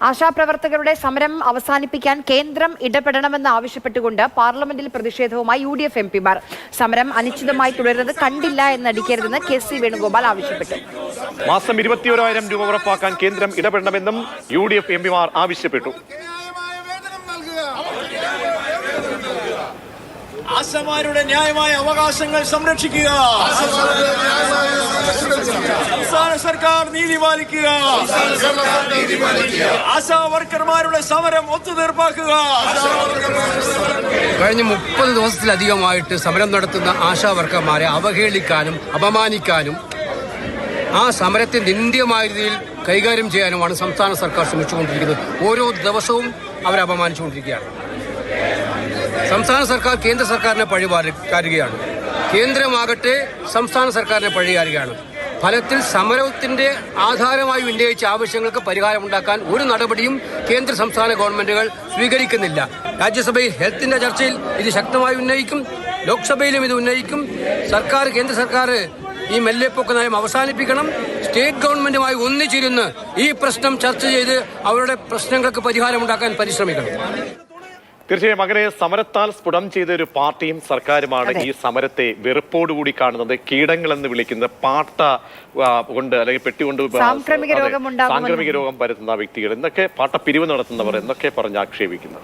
ആശാപ്രവർത്തകരുടെ സമരം അവസാനിപ്പിക്കാൻ കേന്ദ്രം ഇടപെടണമെന്ന് ആവശ്യപ്പെട്ടുകൊണ്ട് പാർലമെന്റിൽ പ്രതിഷേധവുമായി UDF എംപിമാർ. സമരം അനിശ്ചിതമായി തുടരുന്നത് കണ്ടില്ല എന്നടിക്കരുതെന്ന് KC വേണുഗോപാൽ ആവശ്യപ്പെട്ടു. മാസം 21,000 രൂപ ഉറപ്പാക്കാൻ കേന്ദ്രം ഇടപെടണമെന്നും UDF എംപിമാർ ആവശ്യപ്പെട്ടു. ആശമാരുടെ ന്യായമായ അവകാശങ്ങൾ സംരക്ഷിക്കുക. സംസ്ഥാന സർക്കാർ നീതി പാലിക്കുക. ആശാ വർക്കർമാരുടെ സമരം ഒത്തുതീർപ്പാക്കുക. കഴിഞ്ഞ 30 ദിവസത്തിലധികമായിട്ട് സമരം നടത്തുന്ന ആശാ വർക്കർമാരെ അവഹേളിക്കാനും അപമാനിക്കാനും ആ സമരത്തെ നിന്ദ്യമായ രീതിയിൽ കൈകാര്യം ചെയ്യാനുമാണ് സംസ്ഥാന സർക്കാർ ശ്രമിച്ചുകൊണ്ടിരിക്കുന്നത്. ഓരോ ദിവസവും അവരെ അപമാനിച്ചുകൊണ്ടിരിക്കുകയാണ്. സംസ്ഥാന സർക്കാർ കേന്ദ്ര സർക്കാരിനെ പഴികാരുകയാണ്. കേന്ദ്രമാകട്ടെ സംസ്ഥാന സർക്കാരിനെ പഴികാരുകയാണ്. ഫലത്തിൽ സമരത്തിന്റെ ആധാരമായി ഉന്നയിച്ച ആവശ്യങ്ങൾക്ക് പരിഹാരമുണ്ടാക്കാൻ ഒരു നടപടിയും കേന്ദ്ര സംസ്ഥാന ഗവൺമെന്റുകൾ സ്വീകരിക്കുന്നില്ല. രാജ്യസഭയിൽ ഹെൽത്തിന്റെ ചർച്ചയിൽ ഇത് ശക്തമായി ഉന്നയിക്കും, ലോക്സഭയിലും ഇത് ഉന്നയിക്കും. കേന്ദ്ര സർക്കാർ ഈ മെല്ലെപ്പൊക്ക നയം അവസാനിപ്പിക്കണം. സ്റ്റേറ്റ് ഗവൺമെന്റുമായി ഒന്നിച്ചിരുന്ന് ഈ പ്രശ്നം ചർച്ച ചെയ്ത് അവരുടെ പ്രശ്നങ്ങൾക്ക് പരിഹാരമുണ്ടാക്കാൻ പരിശ്രമിക്കണം. തീർച്ചയായും അങ്ങനെ സമരത്താൽ സ്ഫുടം ചെയ്ത ഒരു പാർട്ടിയും സർക്കാരുമാണ് ഈ സമരത്തെ വെറുപ്പോടുകൂടി കാണുന്നത്. കീടങ്ങളെന്ന് വിളിക്കുന്ന പാട്ട കൊണ്ട് അല്ലെങ്കിൽ പെട്ടികൊണ്ട് സാംക്രമിക രോഗം പരത്തുന്ന വ്യക്തികൾ എന്നൊക്കെ പാട്ട പിരിവ് നടത്തുന്നവർ എന്നൊക്കെ പറഞ്ഞ് ആക്ഷേപിക്കുന്നത്.